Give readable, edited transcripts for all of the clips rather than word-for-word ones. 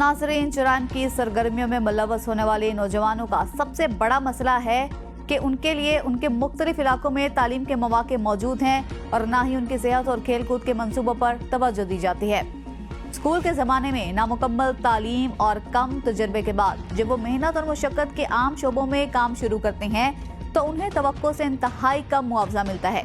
नाज़रीन, जुराइम की सरगर्मियों में मुलव्वस होने वाले नौजवानों का सबसे बड़ा मसला है कि उनके लिए उनके मुख्तलिफ इलाकों में तालीम के मौके मौजूद हैं और ना ही उनकी सेहत और खेल कूद के मंसूबों पर तवज्जो दी जाती है। स्कूल के ज़माने में नामुकम्मल तालीम और कम तजर्बे के बाद जब वो मेहनत और मुशक्क़त के आम शोबों में काम शुरू करते हैं तो उन्हें तवक्को से इंतहाई कम मुआवजा मिलता है,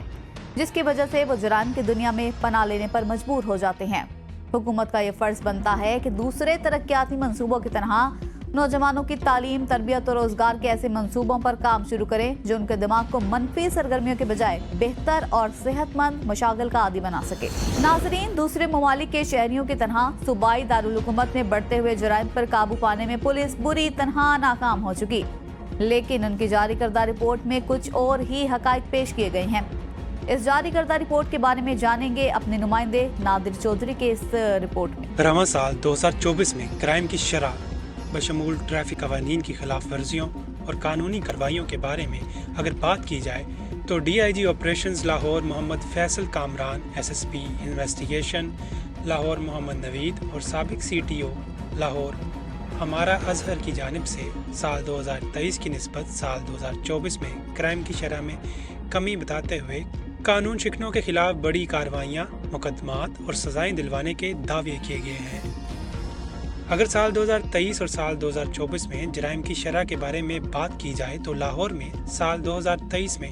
जिसकी वजह से वो जुराइम की दुनिया में पनाह लेने पर मजबूर हो जाते हैं। हुकूमत का ये फर्ज बनता है कि दूसरे तरक्याती मंसूबों की तरह नौजवानों की तालीम, तरबियत और रोजगार के ऐसे मंसूबों पर काम शुरू करें जो उनके दिमाग को मनफी सरगर्मियों के बजाय बेहतर और सेहतमंद मशागिल का आदी बना सके। नाजरीन, दूसरे ममालिक के शहरियों की तरह सूबाई दारुल हुकूमत में बढ़ते हुए जुराइम पर काबू पाने में पुलिस बुरी तरह नाकाम हो चुकी, लेकिन उनकी जारी करदा रिपोर्ट में कुछ और ही हकाइक पेश किए गए हैं। इस जारी करदा रिपोर्ट के बारे में जानेंगे अपने नुमाइंदे नादिर चौधरी के इस रिपोर्ट में। रवा साल 2024 में क्राइम की शरह बशमूल ट्रैफिक कवानीन की खिलाफ वर्जियों और कानूनी कार्रवाइयों के बारे में अगर बात की जाए तो DIG operations Lahore Mohammad Faisal Kamran, SSP investigation Lahore Mohammad Naveed और साबिक CTO लाहौर हमारा अजहर की जानिब से साल 2023 की निस्बत साल 2024 में क्राइम की शरह में कमी बताते हुए कानून शिकनों के खिलाफ बड़ी कार्रवाइयाँ, मुकदमात और सजाएं दिलवाने के दावे किए गए हैं। अगर साल 2023 और साल 2024 में जराइम की शरह के बारे में बात की जाए तो लाहौर में साल 2023 में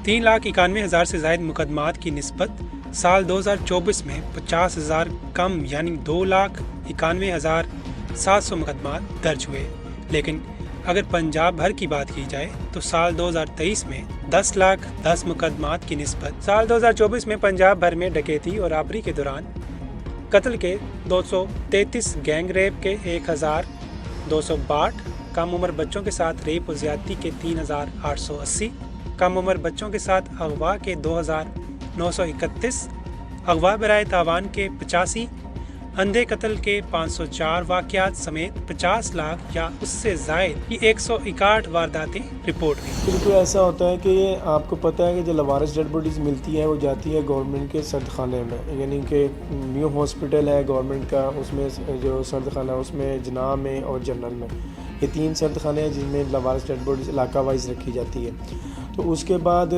3,91,000 से ज़ायद मुकदमात की निस्बत साल 2024 में 50,000 कम यानी 2,91,700 मुकदमात दर्ज हुए। लेकिन अगर पंजाब भर की बात की जाए तो साल 2023 में 10,10,000 मुकदमात की निस्बत साल 2024 में पंजाब भर में डकैती और आबरी के दौरान कत्ल के 233, गैंग रेप के 1,262, कम उम्र बच्चों के साथ रेप और ज्यादती के 3,880, कम उम्र बच्चों के साथ अगवा के 2,931, अगवा बराए तावान के 85, अंधे कत्ल के 504 वाक़यात समेत 50 लाख या उससे ज़ायद की 161 वारदातें रिपोर्ट हुई। बिल्कुल ऐसा होता है कि आपको पता है कि जो लवारिस डेड बॉडीज़ मिलती हैं वो जाती है गवर्नमेंट के सर्द खाने में, यानी कि न्यू हॉस्पिटल है गवर्नमेंट का, उसमें जो सर्द खाना है उसमें जना में और जनरल में, ये 3 सर्द खाने हैं जिनमें लवारिस डेड बॉडीज़ इलाका वाइज रखी जाती है। तो उसके बाद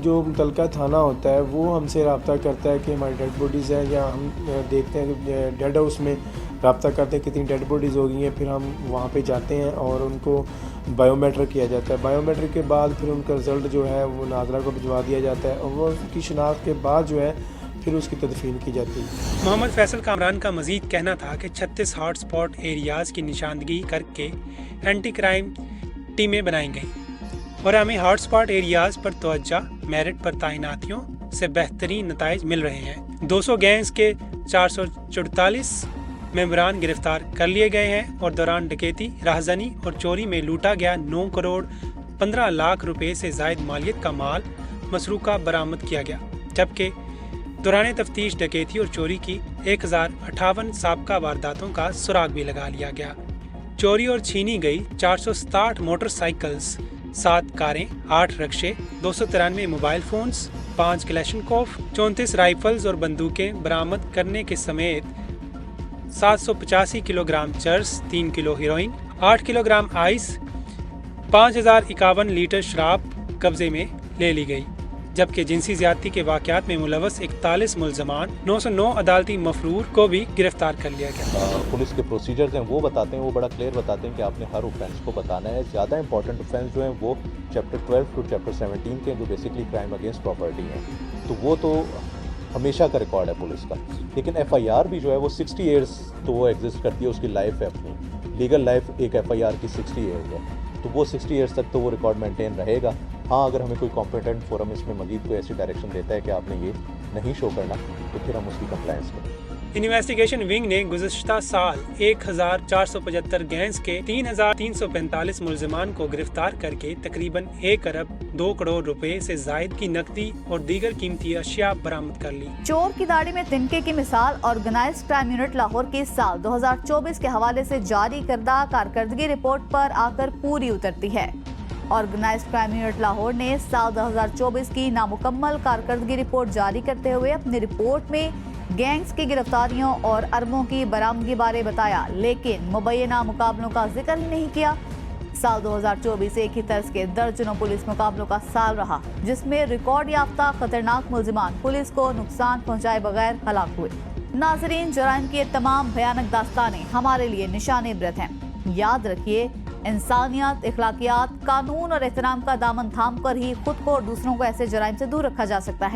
जो मुतलका थाना होता है वो हमसे रब्ता करता है कि हमारी डेड बॉडीज़ हैं, या हम देखते हैं कि डेड हाउस में रब्ता करते हैं कितनी डेड बॉडीज़ हो गई हैं, फिर हम वहाँ पे जाते हैं और उनको बायोमेट्रिक किया जाता है। बायोमेट्रिक के बाद फिर उनका रिज़ल्ट जो है वो नादरा को भिजवा दिया जाता है और वो उसकी शनाख्त के बाद जो है फिर उसकी तदफीन की जाती है। मोहम्मद फैसल कामरान का मजीद कहना था कि 36 हॉट स्पॉट एरियाज़ की निशानदगी करके एंटी क्राइम टीमें बनाई गई और हमें हॉट स्पॉट एरियाज़ पर तवज्जो मेरिट पर तैनातियों से बेहतरीन नताइज मिल रहे हैं। 200 गैंग्स के 444 मेंबरान गिरफ्तार कर लिए गए हैं और दौरान डकैती, राहज़नी और चोरी में लूटा गया 9 करोड़ 15 लाख रुपए से ज़ायद मालियत का माल मसरूका बरामद किया गया, जबकि दौरान तफ्तीश डकैती और चोरी की 1058 साबका वारदातों का सुराग भी लगा लिया गया। चोरी और छीनी गई 467 मोटरसाइकिल्स, 7 कारें, 8 रक्शे, 293 मोबाइल फ़ोन्स, 5 क्लैशनकोफ, 34 राइफल्स और बंदूकें बरामद करने के समेत 785 kilogram cheers, 3 kilo heroine, 8 kilogram ice, 5,051 litre शराब कब्जे में ले ली गई, जबकि जिनसी ज्यादती के वाक़यात में मुलव्वस 41 मुल्ज़मान 909 अदालती मफरूर को भी गिरफ्तार कर लिया गया। पुलिस के प्रोसीजर्स हैं वो बताते हैं, वो बड़ा क्लियर बताते हैं कि आपने हर ऑफेंस को बताना है। ज़्यादा इंपॉर्टेंट ऑफेंस जो हैं वो चैप्टर 12 टू चैप्टर 17 के, जो बेसिकली क्राइम अगेंस्ट प्रॉपर्टी हैं, तो वो तो हमेशा का रिकॉर्ड है पुलिस का। लेकिन FIR भी जो है वो 60 ईयर्स तो वो एग्जिस्ट करती है, उसकी लाइफ है, अपनी लीगल लाइफ एक FIR की 60 ईयर्स है, तो वो 60 ईयर्स तक तो वो रिकॉर्ड मेंटेन रहेगा। हाँ, अगर हमें कोई कॉम्पिटेंट फोरम इसमें मजीद कोई ऐसी डायरेक्शन देता है कि आपने ये नहीं शो करना, तो फिर हम उसकी कंप्लायंस करें। इन्वेस्टिगेशन विंग ने गुज़श्ता साल 1,475 गैंग्स के 3,345 मुल्ज़मान को गिरफ्तार करके तकरीबन 1 अरब 2 करोड़ रुपए से जायद की नकदी और दीगर कीमती अशिया बरामद कर ली। चोर की दाढ़ी में तिनके की मिसाल ऑर्गेनाइज्ड क्राइम यूनिट लाहौर की साल 2024 के हवाले से जारी करदा कारकर्दगी रिपोर्ट पर आकर पूरी उतरती है। ऑर्गेनाइज्ड क्राइम यूनिट लाहौर ने साल 2024 की नामुकम्मल कारकर्दगी रिपोर्ट जारी करते हुए अपनी रिपोर्ट में गैंग्स की गिरफ्तारियों और अरबों की बरामदगी बारे बताया, लेकिन मुबैना मुकाबलों का जिक्र ही नहीं किया। साल 2024 एक ही तर्ज के दर्जनों पुलिस मुकाबलों का साल रहा, जिसमें रिकॉर्ड याफ्ता खतरनाक मुलजिमान पुलिस को नुकसान पहुंचाए बगैर हलाक हुए। नाजरीन, जराइम की ये तमाम भयानक दास्तानें हमारे लिए निशान इबरत हैं। याद रखिए, इंसानियत, इखलाकियात, कानून और एहतराम का दामन थाम कर ही खुद को और दूसरों को ऐसे जराइम से दूर रखा जा सकता है।